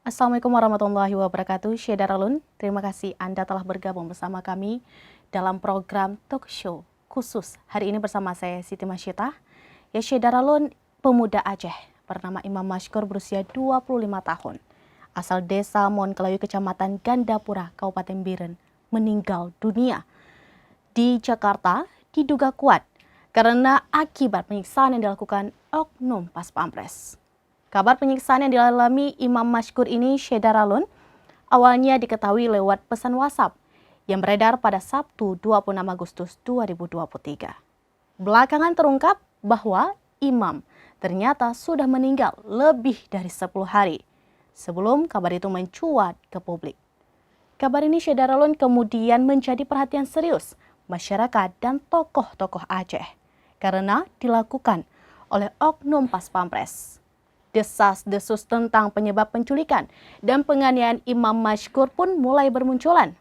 Assalamualaikum warahmatullahi wabarakatuh. Syederalun, terima kasih Anda telah bergabung bersama kami dalam program talk show khusus. Hari ini bersama saya Siti Masyitah. Ya Syederalun, pemuda Aceh bernama Imam Mashkur berusia 25 tahun. Asal desa Monkelayu, Kecamatan Gandapura, Kabupaten Biren, meninggal dunia di Jakarta diduga kuat karena akibat penyiksaan yang dilakukan oknum Pas Pampres. Kabar penyiksaan yang dialami Imam Mashkur ini, Syederalun, awalnya diketahui lewat pesan WhatsApp yang beredar pada Sabtu 26 Agustus 2023. Belakangan terungkap bahwa Imam ternyata sudah meninggal lebih dari 10 hari sebelum kabar itu mencuat ke publik. Kabar ini, Syederalun, kemudian menjadi perhatian serius masyarakat dan tokoh-tokoh Aceh karena dilakukan oleh oknum Pas Pampres. Desas-desus tentang penyebab penculikan dan penganiayaan Imam Mashkur pun mulai bermunculan.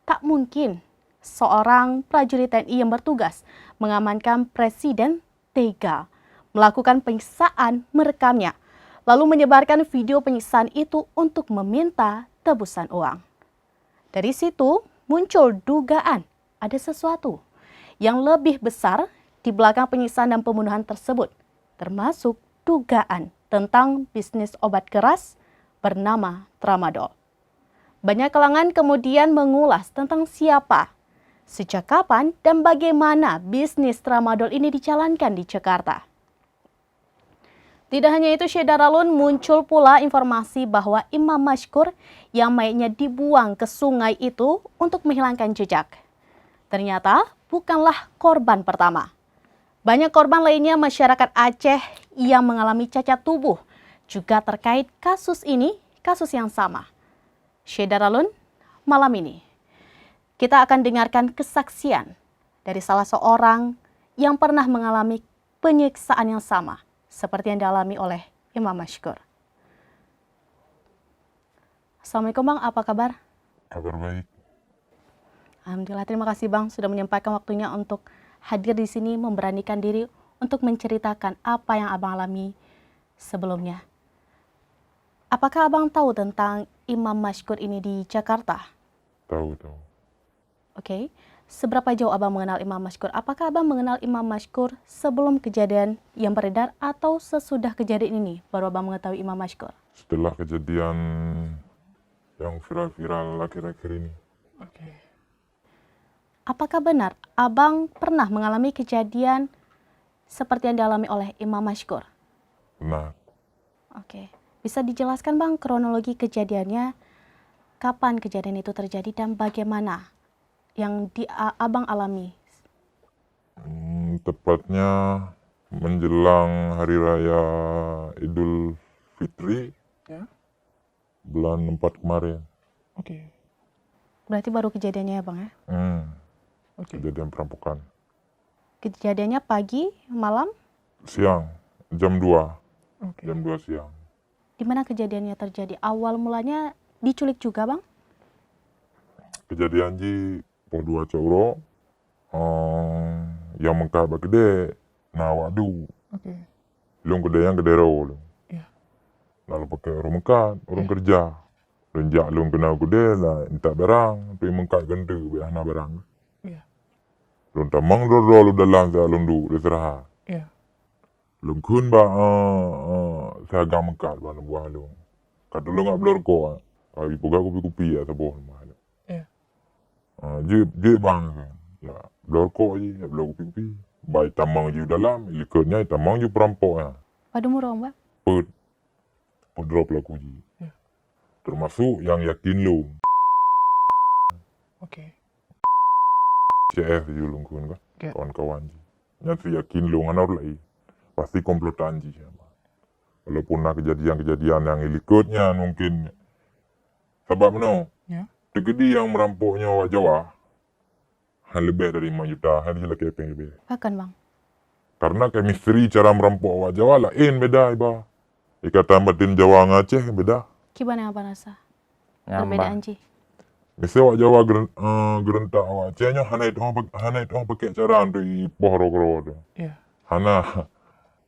Tak mungkin seorang prajurit TNI yang bertugas mengamankan Presiden tega melakukan penyiksaan, merekamnya, lalu menyebarkan video penyiksaan itu untuk meminta tebusan uang. Dari situ muncul dugaan ada sesuatu yang lebih besar di belakang penyiksaan dan pembunuhan tersebut, termasuk dugaan tentang bisnis obat keras bernama Tramadol. Banyak kalangan kemudian mengulas tentang siapa, sejak kapan, dan bagaimana bisnis Tramadol ini dijalankan di Jakarta. Tidak hanya itu, Syederalun, muncul pula informasi bahwa Imam Mashkur yang mayatnya dibuang ke sungai itu untuk menghilangkan jejak. Ternyata bukanlah korban pertama. Banyak korban lainnya masyarakat Aceh yang mengalami cacat tubuh juga terkait kasus ini, kasus yang sama. Syederalun, malam ini kita akan dengarkan kesaksian dari salah seorang yang pernah mengalami penyiksaan yang sama seperti yang dialami oleh Imam Mashkur. Assalamualaikum Bang, apa kabar? Kabar baik. Alhamdulillah, terima kasih Bang sudah menyempatkan waktunya untuk hadir di sini, memberanikan diri untuk menceritakan apa yang Abang alami sebelumnya. Apakah Abang tahu tentang Imam Mashkur ini di Jakarta? Tahu. Oke. Seberapa jauh Abang mengenal Imam Mashkur? Apakah Abang mengenal Imam Mashkur sebelum kejadian yang beredar atau sesudah kejadian ini baru Abang mengetahui Imam Mashkur? Setelah kejadian yang viral-viral akhir-akhir ini. Oke. Apakah benar Abang pernah mengalami kejadian seperti yang dialami oleh Imam Mashkur? Benar. Oke. Bisa dijelaskan Bang kronologi kejadiannya, kapan kejadian itu terjadi dan bagaimana yang Abang alami? Tepatnya menjelang Hari Raya Idul Fitri, Ya. bulan 4 kemarin. Oke. Berarti baru kejadiannya ya Bang ya? Oke. Kejadian perampokan. Kejadiannya pagi, malam? Siang, jam 2. Oke. Jam 2 siang. Di mana kejadiannya terjadi? Awal mulanya diculik juga Bang? Kejadian ji po 2 coro yang mengkah gede na wadu. Oke. Long gede yang gede ro. Iya. Lalu pakai orang mengkat, orang kerja. Renjak long kena gede lah, minta barang, tapi mengkat gede biar barang. Iya. Long tamang lu dalam saya long du istirahat. Iya. Long kun ba saya agak mengkat ba buah long. Kata lu nggak blur ko. Kali puga kupi ya sabuh mahal. Iya. Je bang kan. Ya, blur ko aja, ya blur kupi. Baik tamang je dalam, ikutnya tamang je perampok ya. Pada murah Bang? Drop laku je. Iya. Termasuk yang yakin lu. Oke. CF je long kun kan. Ya. Kawan-kawan je. Nanti yakin lu nganar lagi. Pasti komplotan je. Walaupun ada kejadian-kejadian yang ikutnya mungkin sebab no. Ya. Tegedi yang merampoknya awak Jawa hal lebih dari 5 juta, hal lagi apa yang lebih. Bahkan Bang? Karena chemistry cara merampok awak Jawa lain beda iba. Ikatan batin Jawa ngaceh beda. Gimana yang Abang rasa? Perbedaan Ci? Biasa awak Jawa gerentak awak Acehnya hana itu pakai cara untuk ipoh rokro. Iya. Hana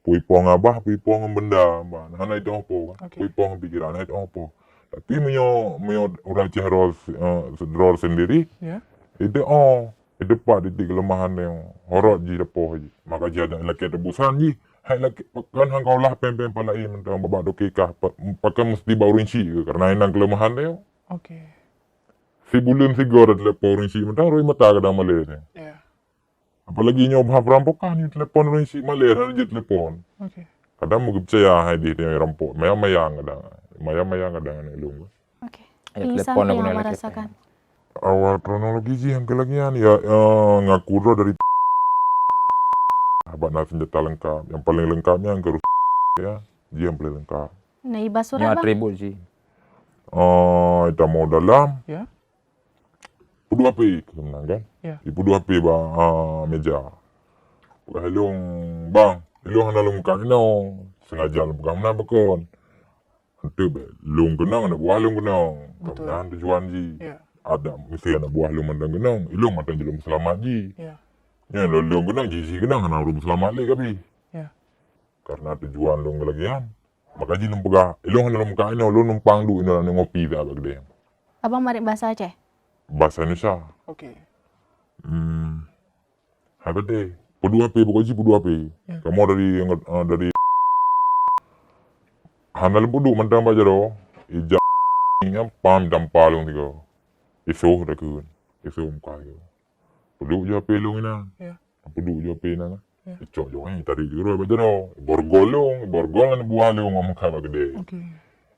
puipong abah, puipong benda, hana itu apa kan? Okay. Puipong pikiran itu apa? Tapi menyo orang cah rol sendiri, Ya. itu pak titik kelemahan yang horot ji depoh ji. Maka ji ada laki tebusan ji. Hai laki kan hang kau lah pem palai mentang babak do kekah pakai mesti bau rinci ke karena inang kelemahan dia. Oke. Si bulan si gorat telepon rinci mentang roi mata kadang maler. Ya. Apalagi nyoba perampokan ni telepon rinci maler ada je telepon. Oke. Kadang mungkin percaya hai dia rampok. Mayang kadang ni lung. Oke. Ya, Ini telepon sampai aku yang nolak merasakan. Awal kronologi sih yang kelagian ya, ngaku ro dari sahabat senjata lengkap. Yang paling lengkapnya yang ke ya, dia yang paling lengkap. Nah, iba Ini surat bang. atribut sih. Kita mau dalam Ya. pudu HP sebenarnya kan? Ya. Di pudu HP bang, meja. Helong bang, helong handal muka ni no, sengaja lu pegang mana bakon. Itu be, lung kenang ada buah lung kenang. Betul. Kemudian tujuan ji. Ya. Ada mesti ada buah lung mandang kenang, ilung mata jelum selamat ji. Ya. Ya, lung kenang jisi kenang hana rum selamat le kapi. Ya. Karena tujuan lung kelagian. Maka ji lung pegah, ilung handal muka ni lu numpang du ina ngopi dah bagde. Abang marik bahasa Aceh. Bahasa Indonesia. Oke. Apa deh? Pudu HP pokoknya ji pudu HP. Ya. Kamu dari handal pudu mandang baca do. Ija nya pam dampalung tiga. Isu dah kun. Isu muka yo. Pudu je HP lung ina. Ya. Pudu je HP ina. Ya. Icok jo ni tadi jero baca do. Borgolong buah lung muka bagde. Oke.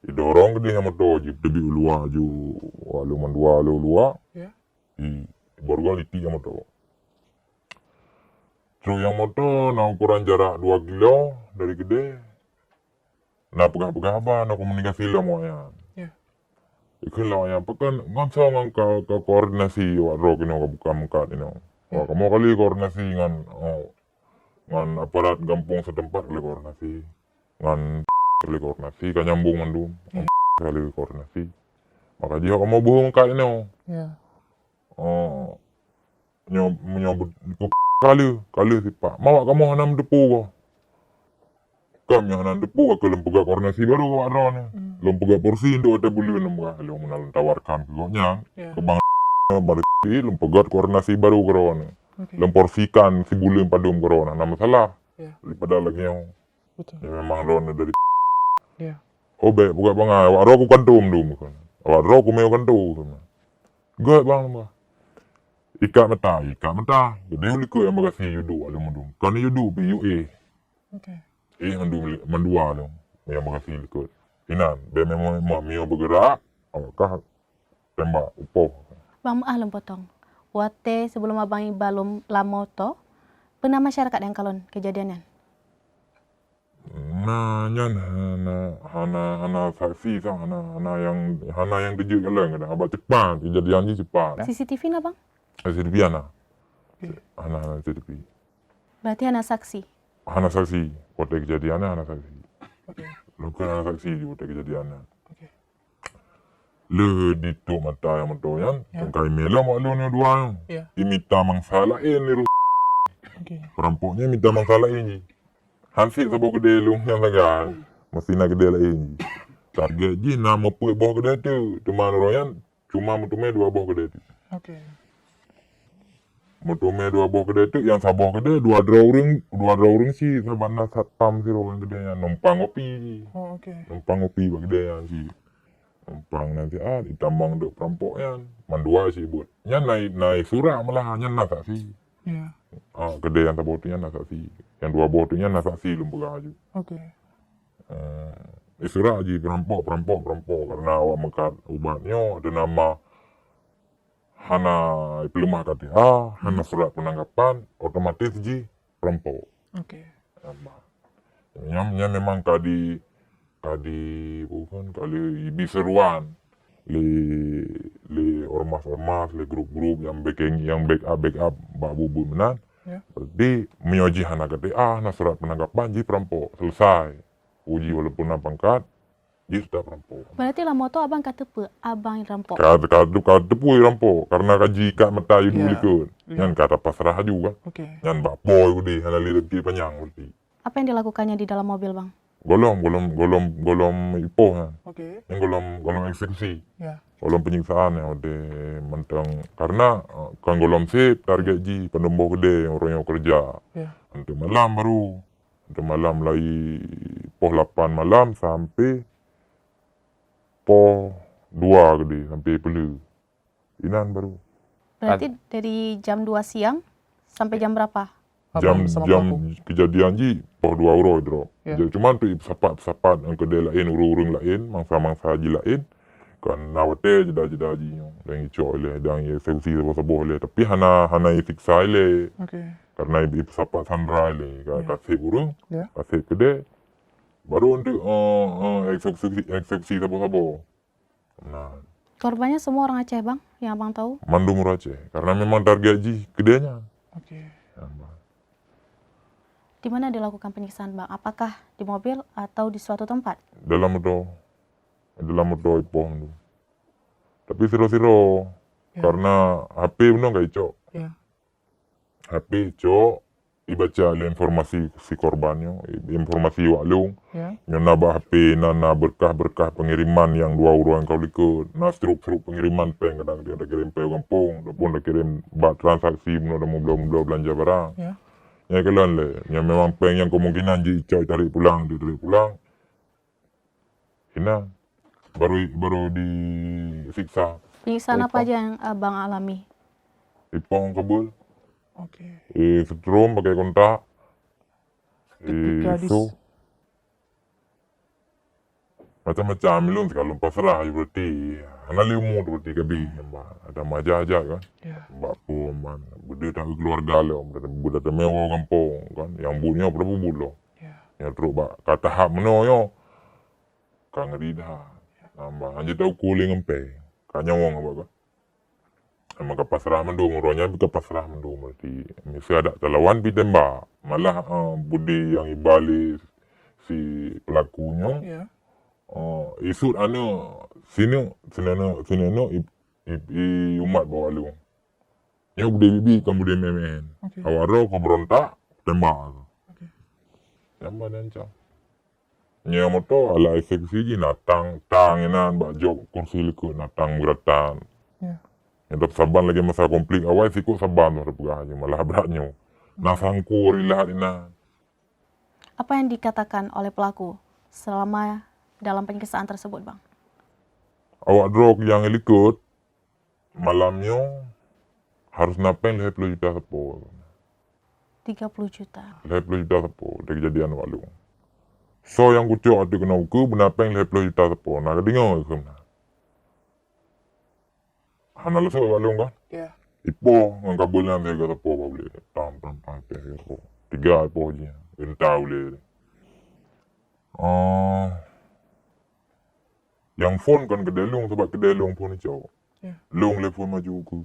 Idorong gede yang moto jip debi ulua ju walu mandua ulua. Ya. I borgol iti yang moto. Terus yang moto na ukuran jarak 2 kilo dari gede. Na pegah-pegah apa na komunikasi lah mo yan. Ya. Ikan lah yan pekan ngansa ngang ka koordinasi wa ro kino ka buka muka nino. Wa kamu kali koordinasi ngan aparat kampung setempat kali koordinasi. Ngan kali koordinasi kan nyambung mandum. Ya. Kali koordinasi. Maka jika kamu buang muka nino. Ya. Menyambut kali si pak mau kamu hanam depu ko kami hanam depu ko lembaga koordinasi baru ko arone lembaga porsi ndo ada bulu lembaga lo menal tawarkan ko nya Ya. ke bang baru lembaga koordinasi baru korone Oke. lemporsikan si bulu padum korona nama salah Ya. daripada lagi yang Betul. ya memang rone dari Ya. obe buka bang awak aku kantum dum kan awak aku meu kantum gak bang mbak Ikat mata. Gede uliko yang makasih yudu alu mandum. Kan yudu bi UA. Oke. Mandua alu. Yang makasih liko. Inan, be memang mio bergerak. Apakah tembak upoh. Bang Ahlum potong. Wate sebelum abang balum lamoto, pernah masyarakat yang kalon kejadiannya? Nah, nyan hana saksi sang hana yang tujuh kalau kadang abah cepat kejadian ni cepat. CCTV na bang? CCTV ana. Hana CCTV. Berarti hanya saksi. Hana saksi. Pada kejadiannya hana saksi. Oke. Luka hana saksi di pada kejadiannya. Oke. Le dito mata yang moto yan. Ya. Kay mela mo alo ni dua yung. Ya. Imita mangsalain ni Oke. perampoknya minta mangsalain ni. Hansi sa bawah gede lu yang lagan. Mesti nak gede lain. Target je nama puik bawah gede tu. Teman royan cuma mutume dua bawah gede tu. Oke. Mutume dua bawah gede tu yang sa bawah gede dua orang si sa banda satpam si orang gede yang numpang kopi. Oh, oke. Numpang kopi bagi gede yang si. Numpang nanti ditambang duk perampok yan. Mandua si buat. Yan naik surat malah yan nak saksi. Ya. Gede yang sabot tu yan nak saksi. Yang dua bawah tu yan nak saksi lumpur aja. Oke. Surat je perampok karena awak mekat ubatnya ada nama hana pelemah KTA, hana surat penangkapan, otomatis je perampok. Oke. Yang memang kadi bukan kali biseruan le ormas le grup yang backup bak bubu menan. Ya. Berarti menyoji hana KTA, hana surat penangkapan je perampok selesai. Uji walaupun nak pangkat, dia sudah perampok. Berarti lamoto abang kata apa? Abang yang rampok. Kata pun rampok karena kaji kat mata you dulu Ya. ikut. Ya. Yang kata pasrah juga. Oke. Yang bak boy udah hana lebih panjang berarti. Apa yang dilakukannya di dalam mobil bang? golom ipoh kan. Oke. Yang golom eksekusi. Ya. Golom penyiksaan yang ada mentang karena kan golom sip target ji pendombo gede yang orang yang kerja. Ya. Untuk malam baru. Untuk malam lagi poh 8 malam sampai poh 2 gede sampai pelu. Inan baru. Berarti dari jam 2 siang sampai jam berapa? Abang Jam bersama jam pelaku. kejadian ji poh 2 euro itu. Ya. Cuma tu sapat yang kedai lain urung lain mangsa haji lain kan nawate jeda ji dan ico le dan eksekusi sabo le tapi hana isiksa le Oke. karena ibu sapat sandra le kasih urung Ya. kasih kedai baru untuk eksekusi sabo. Nah, Korbannya semua orang Aceh bang, yang abang tahu? Mandu Aceh karena memang target ji kedainya. Oke. Ya, Bang. Di mana dilakukan penyiksaan bang? Apakah di mobil atau di suatu tempat? dalam motor ipoh tu. Tapi siro Ya. karena HP benar gak ico. Ya. HP ico ibaca le informasi si korbannya, informasi waklung, Ya. yang nabah HP, nana berkah pengiriman yang 2 euro yang kau likut, nah struk pengiriman peng kadang dia ada kirim peo kampung, ataupun ada kirim bak transaksi, benar ada mau belanja barang. Ya. Ya kalian le, yang memang peng yang kemungkinan ji ico tarik pulang, hina baru disiksa. Penyiksaan apa Apa? aja yang abang alami? Ipong kabul, Oke. setrum pakai kontak, Ketika itu macam-macam lu kalau pasrah berarti anak limu berarti kabi ada maja aja kan Ya. mbak pun man bude tak keluarga lo bude tak mewah kampung kan yang bunyo berapa bulo Ya. yang terus bak kata hak meno yo kan ngeri dah nambah anjir tahu kuling empe kanya wong apa kan emang ke pasrah mendung ronya ke pasrah mendung berarti mesti ada telawan pi tembak malah budi yang ibali si pelakunya Ya. isut sini umat bawa lu. Ya bude bibi kamu bude memen. Oke. Awaro kau berontak tembak. Oke. Tembak dan cang. Nya moto ala eksekusi ji natang tanginan baju kursi liku natang beratan. Ya. Yang saban lagi masa konflik awal siku saban baru pegah aja malah beratnya. Nasangkur ilah dina. Apa yang dikatakan oleh pelaku selama dalam penyiksaan tersebut bang? Awak drog yang ikut malamnya harus napeng 50 juta sepo. 30 juta. 50 juta sepo dari kejadian walung. So yang kucuk ada kena uku benapeng 50 juta sepo. Nah kedengar ke mana? Hana leso walung kan? Ya. Ipo ngan kabulnya tega sepo apa boleh. Tam tega sepo. 3 ipo aja. Entah boleh. Yang phone kan kedai long sebab kedai long phone ni cowok. Ya. Long telefon maju uku.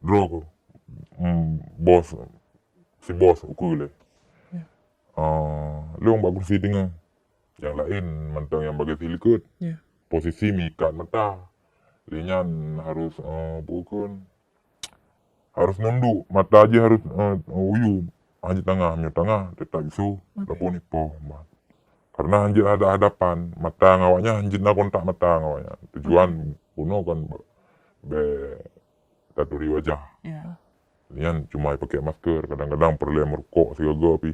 Draw ko. Bos. Si bos uku le. Ya. Long bagus kursi tengah. Yang lain mentang yang bagi silikut. Ya. Posisi mikat mata. Linyan harus bukan. Harus nunduk. Mata aja harus uyu. Anjir tengah. Tetap isu. Tapi ni poh. Karena anjir ada hadapan. Mata ngawaknya anjir nak kontak mata ngawaknya. Tujuan bunuh kan taturi wajah. Ya. Lian cuma pakai masker, kadang-kadang perlu merokok segala pi.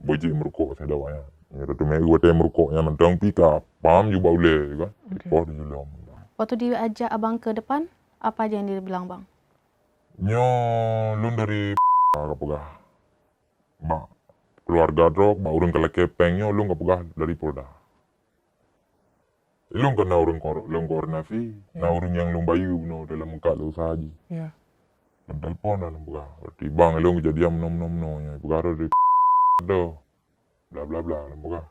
Bojik merokok saya dawanya. Ya tu mai gua teh merokoknya mentang pika, paham juga boleh kan. Oke. Ipoh di dalam. Waktu diajak abang ke depan, apa aja yang dia bilang bang? Nyo lun dari kapegah. Mbak keluarga drog, mbak urung kala kepengnya lun kapegah dari Polda. Lun kena urung koordinasi, na urung yang lun bayu no dalam muka lu sahaji. Ya. Telepon dalam buka. Berarti bang elong kejadian nom nya. Buka ada di do. Bla bla bla dalam buka.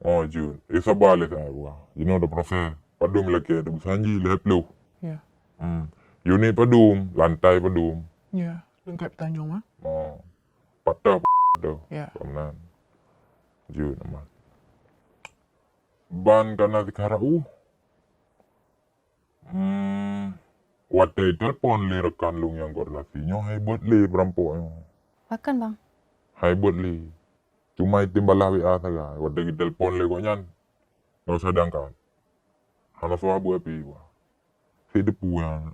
Oh Jun, isa balik saya buka. Jadi ada proses. Padum lagi ada busanji lehep lu. Ya. Unit padum, lantai padum. Ya. Lengkap Tanjung mah. Patah do. Ya. Kemenan. Jun amat. Ban karena dikarau. Watai telepon li rekan lu yang koordinasinya hebat li perampoknya. Bahkan bang, Hebat li. Cuma itim bala WA saja. Waktu kita telepon legonya, nggak usah diangkat. Hana suabu api wah. Si depu yang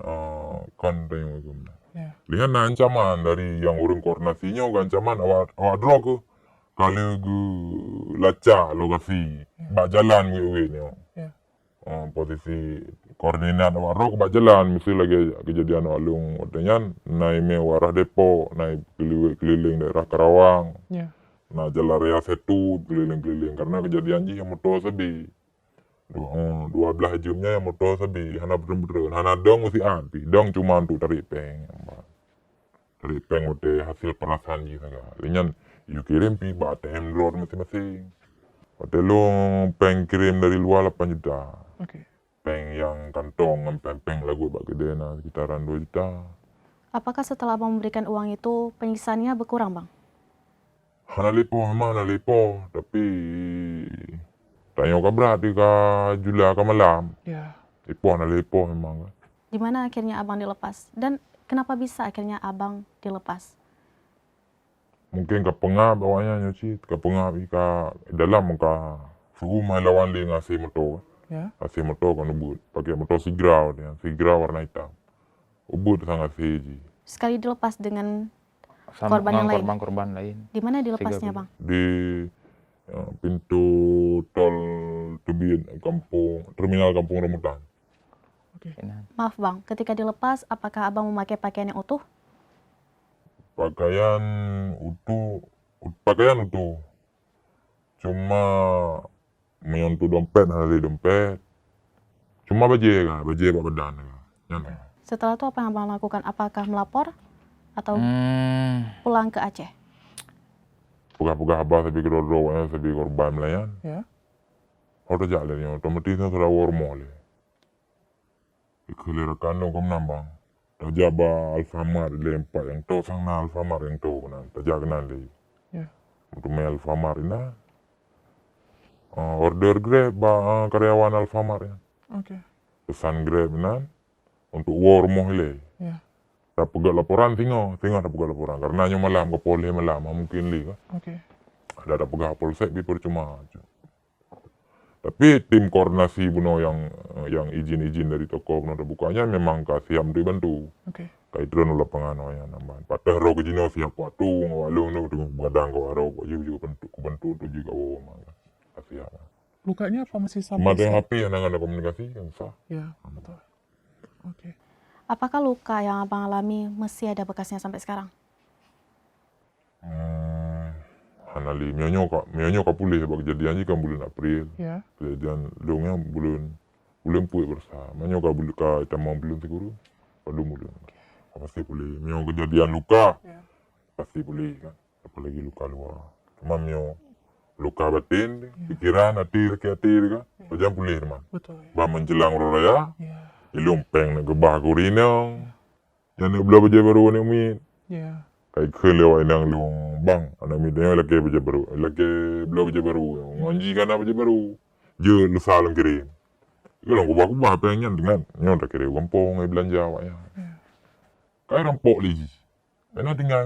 kan tanya gimana. Yeah. Lihat na ancaman dari yang urung koordinasinya ke ancaman awak drog ke. Kalau gue laca lokasi, bak jalan gue ni. Yeah. Posisi koordinat awak drog bak jalan, mesti lagi kejadian awak lung. Artinya naik warah depo, naik keliling daerah Karawang. Yeah. Nah jalan raya Setu keliling-keliling karena kejadian ji yang motor sebi. 12 jamnya yang motor sebi. Hana bener-bener, hana dong mesti anti. Dong cuma untuk tarik peng. Tarik peng udah hasil perasaan ji saja. Linyan, you kirim pi ATM luar masing-masing. Waktu lu peng kirim dari luar 8 juta. Okay. Peng yang kantong, peng lagu bak gede na sekitaran 2 juta. Apakah setelah abang memberikan uang itu penyiksaannya berkurang bang? Hana lipo, memang hana lipo. Tapi tanya ka berarti ka jula ka malam. Yeah. Lipo hana lipo memang. Di mana akhirnya abang dilepas? Dan kenapa bisa akhirnya abang dilepas? Mungkin ka pengap awaknya nyuci. Ka pengap ka dalam ka rumah lawan dia ngasih motor. Yeah. Ngasih motor kan ubud. Pakai motor Sigrau dia. Sigrau warna hitam. Ubud sangat seji. Sekali dilepas dengan Sama Korban yang lain? korban lain. di mana dilepasnya bang? Di pintu tol Tubin kampung terminal Kampung Rambutan. Enak. Maaf bang, ketika dilepas apakah abang memakai pakaian yang utuh? Pakaian utuh. Cuma menyentuh dompet hari dompet. Cuma baju pak badan kan. Setelah itu apa yang abang lakukan? Apakah melapor atau pulang ke Aceh? Pegah-pegah abah sabi kedua-duanya sabi korban melayan. Yeah. Orang jalan yang otomatis sudah warmo le. Ikhilirakan dong nambang. Tajaba Alfamart lempak yang tahu sang na Alfamart yang tahu kan. Tajakan le. Yeah. Untuk main Alfamart ini. Order Grab karyawan Alfamart ya. Okay. Pesan Grab ini untuk warmo le. Yeah. Tak pegat laporan tengok tak pegat laporan karena nyo malam ke polis malam mungkin li kan. Okay. Ada pegat polsek bi percuma aja. Tapi tim koordinasi buno yang izin dari toko buno bukanya memang kasih siap dibantu. Okay. Kai drone lapangan ya namban. Patah ro kejino siap waktu ngawalung no dengan badang ko aro ko juga bantu tu juga mangga. Kasih apa. Lukanya apa masih sampai? Mata HP yang ada komunikasi kan sah. Ya, betul. Okay. Apakah luka yang abang alami masih ada bekasnya sampai sekarang? Hanali mionyo ka pulih sebab kejadian kan bulan April. Yeah. Kejadian dongnya bulan puih bersama. Mionyo ka bulan ka tamang bulan seguru. Pada bulan. Pasti pulih. Mionyo kejadian luka. Yeah. Pasti pulih kan. Apalagi luka luar. Cuma mionyo luka batin, pikiran, hati kan. Pajang pulih teman. Betul. Ba menjelang raya, Yeah. ilumpeng na gebah kurino. Yang ni belah baja baru ni mi. Yeah. Kai khelewa inang lung bang. Anak mi dia lagi baja baru. Lagi belah baja baru. Nganji kan baja baru. Je lu salang kirim. Kalau kubah pengen dengan nyon tak kira gampang belanja awak ya. Kai rampok lagi. Mana tinggal.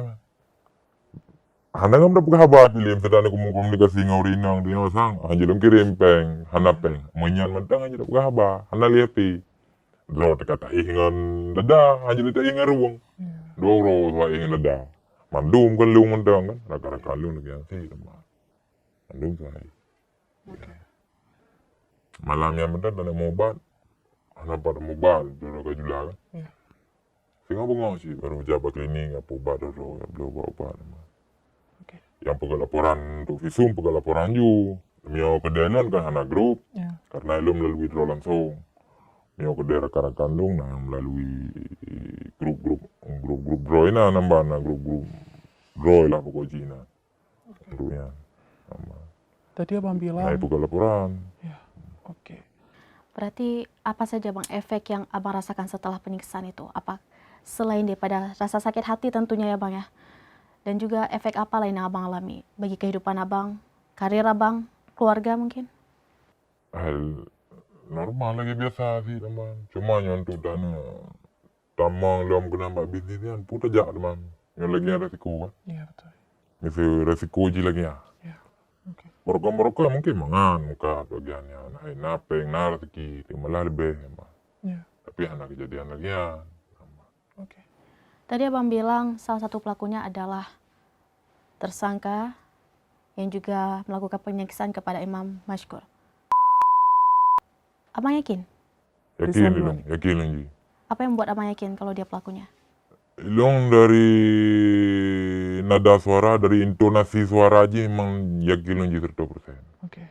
Hana ngam dah pegah pilih sedang komunikasi ngau rinang dia sang. Anjelum kirim peng, hana peng. Menyan mentang aja dah pegah abah. Hana liepi. Lo kata ingan dada, anjelum tak ingan ruang. Doro wa ingan dada. Mandum kan lung mentang kan. Raka-raka lung lagi yang sih teman. Mandum saya. Okay. Malamnya mentang tak nak mobat. Hana pada mobat, doro ke jula kan. Yeah. Tengah bengok sih baru jabat klinik apa ubat doro, belum ubat teman. Okay. Yang pegang laporan untuk visum, pegang laporan ju. Mio kedenan kan anak grup, Yeah. karena lu melalui draw langsung. Mio kedai rekan-rekan lu nah melalui grup-grup draw ini nambah nah grup-grup draw lah pokoknya. Tentunya. Tadi abang Nah, bilang. pegang laporan. Ya. Oke. Berarti apa saja bang efek yang abang rasakan setelah penyiksaan itu? Apa selain daripada rasa sakit hati tentunya ya bang ya? Dan juga efek apa lain yang abang alami bagi kehidupan abang, karir abang, keluarga mungkin? Hal normal lagi biasa sih teman. Cuma yang untuk dana tamang dalam kena mbak bisnis kan pun tajak teman. Yang lagi ada risiko kan. Iya betul. Misal resiko je lagi ya. Ya. Oke. Mereka mungkin mangan muka bagiannya. Nah, napeng, nah rezeki, malah lebih. Ya. Tapi anak kejadian lagi ya. Oke. Tadi abang bilang salah satu pelakunya adalah tersangka yang juga melakukan penyiksaan kepada Imam Mashkur. Abang yakin? Yakin Bisa dong, yakin lagi. Apa yang membuat abang yakin kalau dia pelakunya? Long dari nada suara, dari intonasi suara aja emang yakin lagi 100%. Oke.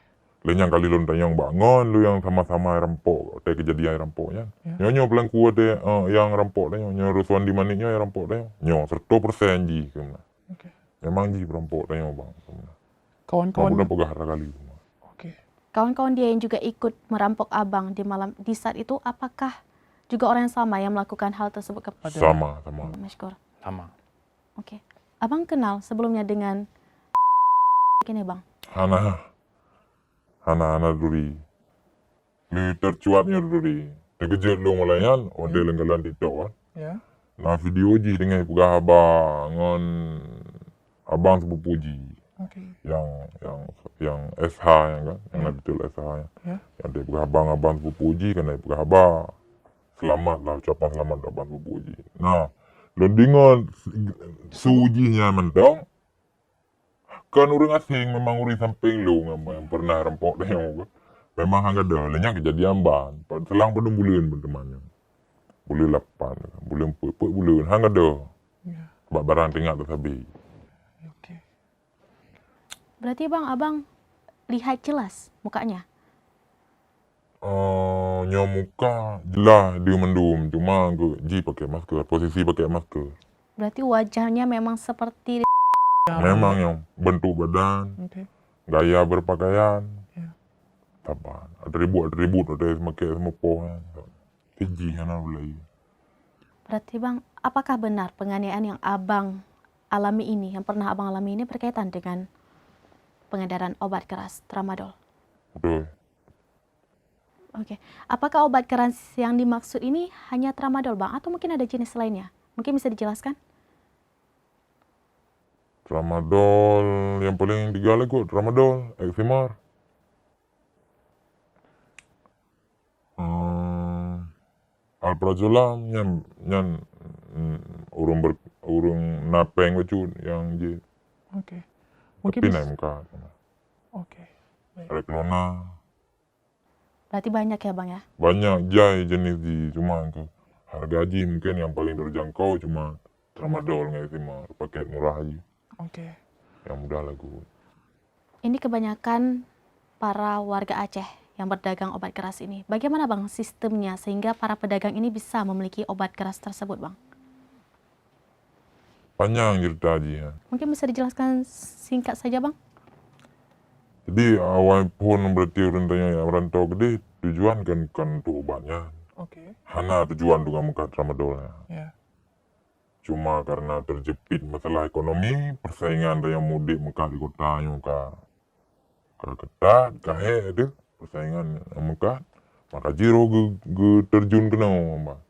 Lainnya kali lu yang bangun, lu yang sama-sama rampok, ada kejadian rampoknya. Ya. Nyonya pelangku ada yang rampok dah, nyonya Ruswan di maniknya yang rampok dah. Nyo 100% ji kena. Oke. Memang ji perampok dah bang. Kawan-kawan. Udah pegah kali. Oke. Kawan-kawan dia yang juga ikut merampok abang di saat itu, apakah juga orang yang sama yang melakukan hal tersebut kepada Sama. Mashkur? Sama. Oke. Abang kenal sebelumnya dengan ini bang? Hana duri. Lu tercuatnya duri. Terkejut lu mulayan, ada lenggalan TikTok kan. Ya. Nah video ji dengan pegah abang sepupu ji. Oke. Yang SH yang kan, yang ada betul SH yang. Ya. Yang dia pegah abang sepupu ji kan dia pegah abang. Selamat lah, ucapan selamat abang sepupu ji. Nah, lu dengar sujinya mentong. Kan orang asing memang orang samping lu yang pernah rempok dia. Memang hangga dah, lenyap kejadian ban. Selang pada bulan temannya. Bulan 8, bulan 4 bulan hangga dah. Ya. Sebab barang tinggal tu sabi. Oke. Berarti bang, abang lihat jelas mukanya? Muka jelas dia mendum, cuma ji pakai masker, posisi pakai masker. Berarti wajahnya memang seperti Memang yang bentuk badan, Oke. gaya berpakaian, Ya. taban. Ada ribut, ada semakin semua pohon. Keji kan mulai. Berarti bang, apakah benar penganiayaan yang abang alami ini, yang pernah abang alami ini berkaitan dengan pengedaran obat keras tramadol? Betul. Oke, apakah obat keras yang dimaksud ini hanya tramadol bang, atau mungkin ada jenis lainnya? Mungkin bisa dijelaskan? Tramadol yang paling digalak kok tramadol, Eximar. Alprazolam yang urung napeng bacut yang je. Oke. Mungkin Tapi bisa. naik muka. Oke. Baik. Reklona Berarti banyak ya bang ya? banyak jai jenis di cuma ke harga haji mungkin yang paling terjangkau cuma tramadol nggak sih mah paket murah aja Oke. yang mudah lagu. Ini kebanyakan para warga Aceh yang berdagang obat keras ini. Bagaimana bang sistemnya sehingga para pedagang ini bisa memiliki obat keras tersebut bang? Panjang cerita haji ya. Mungkin bisa dijelaskan singkat saja bang? Jadi awal pun berarti orang tanya yang rantau gede tujuan kan untuk obatnya. Oke. Hana tujuan dengan muka tramadolnya. Ya. Cuma karena terjepit masalah ekonomi, persaingan yang mudik muka di kota yang muka ketat, kahe ada persaingan yang muka, maka jiro terjun kena mbak.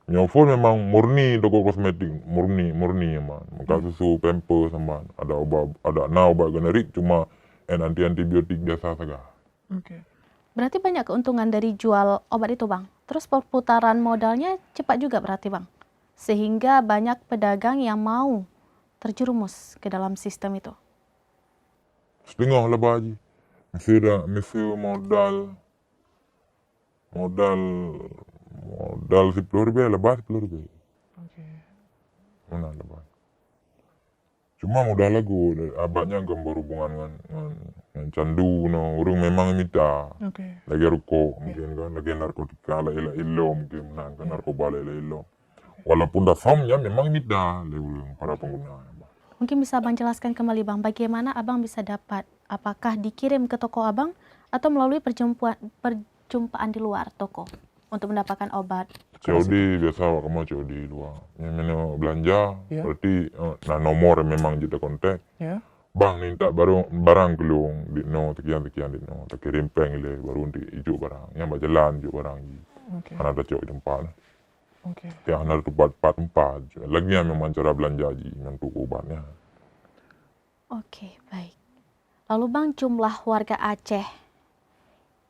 Nyofon memang murni toko kosmetik, murni mbak. Muka susu, pamper sama ada obat generik cuma antibiotik biasa saja. Oke. Berarti banyak keuntungan dari jual obat itu bang. Terus perputaran modalnya cepat juga berarti bang. Sehingga banyak pedagang yang mau terjerumus ke dalam sistem itu. Setengah lah baji. Mesti modal 10 ribu lebih 10 ribu. Oke. Mana lebih. Cuma modal lagu, abadnya gambar hubungan dengan candu, no. Orang memang minta. Oke. Lagi rokok mungkin kan, lagi narkotika, lagi ilo mungkin, nah, kan narkoba lagi ilo. Walaupun dah ya memang minta, lagi para pengguna. Mungkin bisa abang jelaskan kembali bang, bagaimana abang bisa dapat? Apakah dikirim ke toko abang atau melalui perjumpaan di luar toko untuk mendapatkan obat? COD biasa kamu COD luar. Yang mana belanja, Ya. berarti nomor yang memang kita kontak. Ya. Bang minta barang kelung di sekian di tak kirim peng le baru di ijuk barang. Yang berjalan ijuk barang. Oke. Kan ada cok tempat. Oke. Yang ada tempat. Lagi yang memang cara belanja ji yang untuk obatnya. Oke, baik. Lalu Bang, jumlah warga Aceh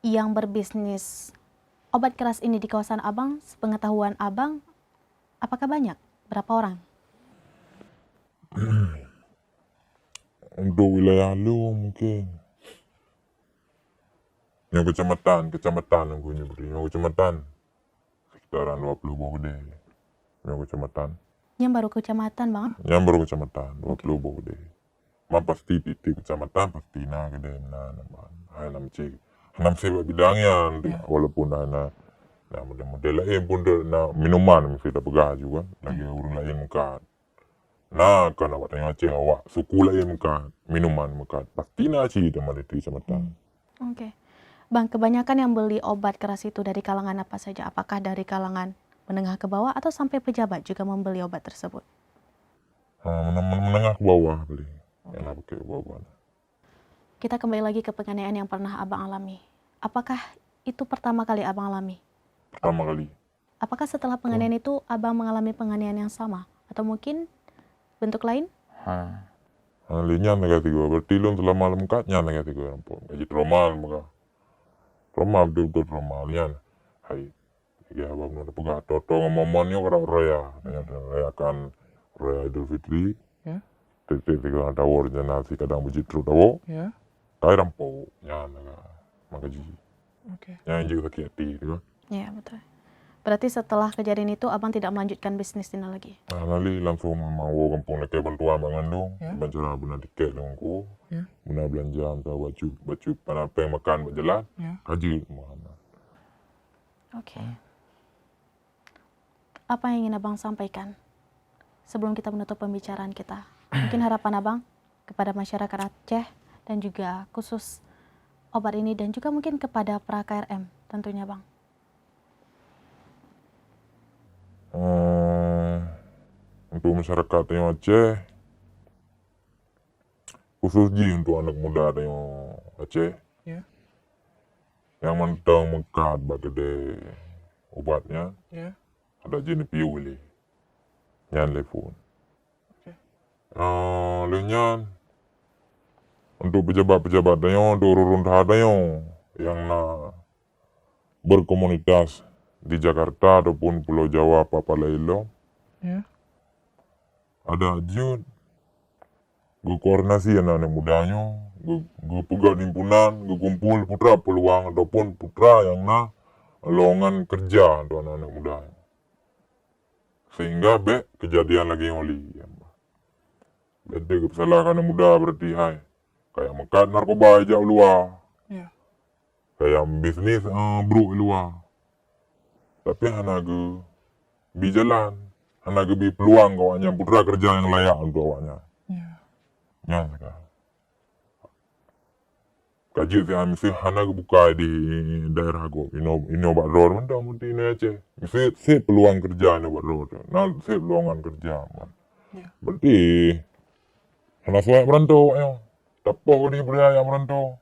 yang berbisnis obat keras ini di kawasan Abang, sepengetahuan Abang, apakah banyak? Berapa orang? Untuk wilayah lu mungkin yang kecamatan yang gue nyebutin, yang kecamatan sekitaran 20 bawah deh. Yang kecamatan, Yang baru kecamatan Bang? yang baru kecamatan 20 bawah deh. Ma pasti titik kecamatan pasti na gede na naman. Ay nam cik. Nam seba bidangnya Ya. walaupun na model lain pun na minuman mesti dapat pegah juga lagi urang lain muka. Nah, kan awak tengok Aceh awak suku lain muka minuman muka pasti na cik sama di kecamatan. Oke. Bang, kebanyakan yang beli obat keras itu dari kalangan apa saja? Apakah dari kalangan menengah ke bawah atau sampai pejabat juga membeli obat tersebut? Menengah ke bawah beli. Yang nak pakai bawah. Kita kembali lagi ke penganiayaan yang pernah Abang alami. Apakah itu pertama kali Abang alami? Pertama kali. Apakah setelah penganiayaan itu Abang mengalami penganiayaan yang sama? Atau mungkin bentuk lain? Linya negatif gua. Berarti lu telah malam katnya negatif gua. Gaji trauma maka. Trauma betul trauma lian. Hai. Ya abang nu pegah toto ngomonnya orang raya. Rayakan raya Idul Fitri. Ya. Titik ada war nasi kadang bejitru tawo. Ya. Tai rampo. Ya maka ji. Oke. Yang juga sakit hati gitu. Ya, betul. Berarti setelah kejadian itu Abang tidak melanjutkan bisnis ini lagi? Nah, lalu langsung mau kampung lagi bantuan bangan dong. Ya. Bantuan guna tiket dong ku. Ya. Guna belanja atau baju apa yang makan berjalan. Ya. Kaji Muhammad. Oke. Apa yang ingin Abang sampaikan sebelum kita menutup pembicaraan kita? Mungkin harapan Abang kepada masyarakat Aceh dan juga khusus obat ini dan juga mungkin kepada pra KRM tentunya Bang. Untuk masyarakat yang Aceh, khususnya untuk anak muda yang Aceh, Ya. yang mentang mengkat bagade obatnya, Ya. ada jenis piuli, yang telefon. Oke. Lenyan, untuk pejabat-pejabat yang untuk urun yang berkomunitas di Jakarta ataupun Pulau Jawa apa lain Ya. ada jud gue koordinasi anak mudanya gue pegang himpunan gue kumpul putra peluang ataupun putra yang lowongan kerja untuk anak muda sehingga kejadian lagi oli jadi kesalahan anak muda berarti hai kayak mekat narkoba jauh luar Ya. kayak bisnis bro luar tapi anak gue bi jalan anak gue bi peluang kawannya putra kerja yang layak untuk awaknya Ya. ya sekarang kaji mesti anak gue buka di daerah gue ini obat road mana mesti ini aja mesti peluang kerja ini obat road nah peluangan kerja man. Ya. Berarti anak suai merantau ayo tapo di pria yang merantau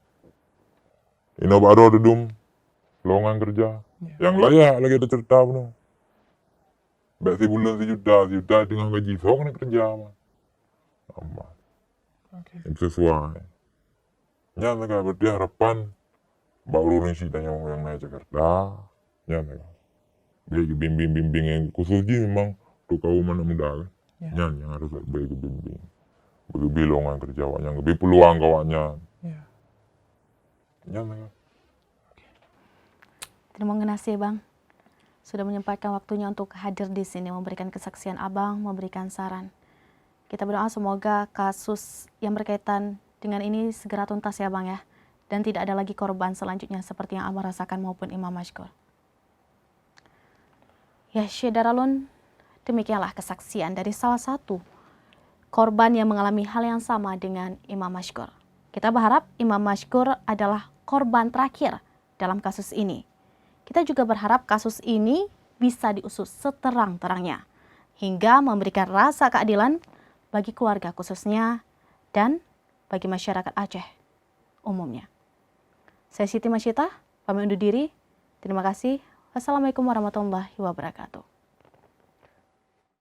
ini obat road dum peluangan kerja Ya. yang layak lagi ada cerita penuh baik sejuta dengan gaji sok kerja man. Aman. Oke. Yang sesuai ya mereka berarti harapan baru nih sih yang naik Jakarta ya mereka bagi bimbing yang khususnya memang untuk kaum anak muda kan Ya. yang harus bagi bimbing bagi bilongan kerja yang lebih peluang kawannya Ya. ya mereka. Terima kasih Bang sudah menyempatkan waktunya untuk hadir di sini memberikan kesaksian Abang, memberikan saran. Kita berdoa semoga kasus yang berkaitan dengan ini segera tuntas ya Bang ya. Dan tidak ada lagi korban selanjutnya seperti yang Abang rasakan maupun Imam Mashkur. Ya Syederalun, demikianlah kesaksian dari salah satu korban yang mengalami hal yang sama dengan Imam Mashkur. Kita berharap Imam Mashkur adalah korban terakhir dalam kasus ini. Kita juga berharap kasus ini bisa diusut seterang-terangnya hingga memberikan rasa keadilan bagi keluarga khususnya dan bagi masyarakat Aceh umumnya. Saya Siti Masyitah, pamit undur diri. Terima kasih. Wassalamualaikum warahmatullahi wabarakatuh.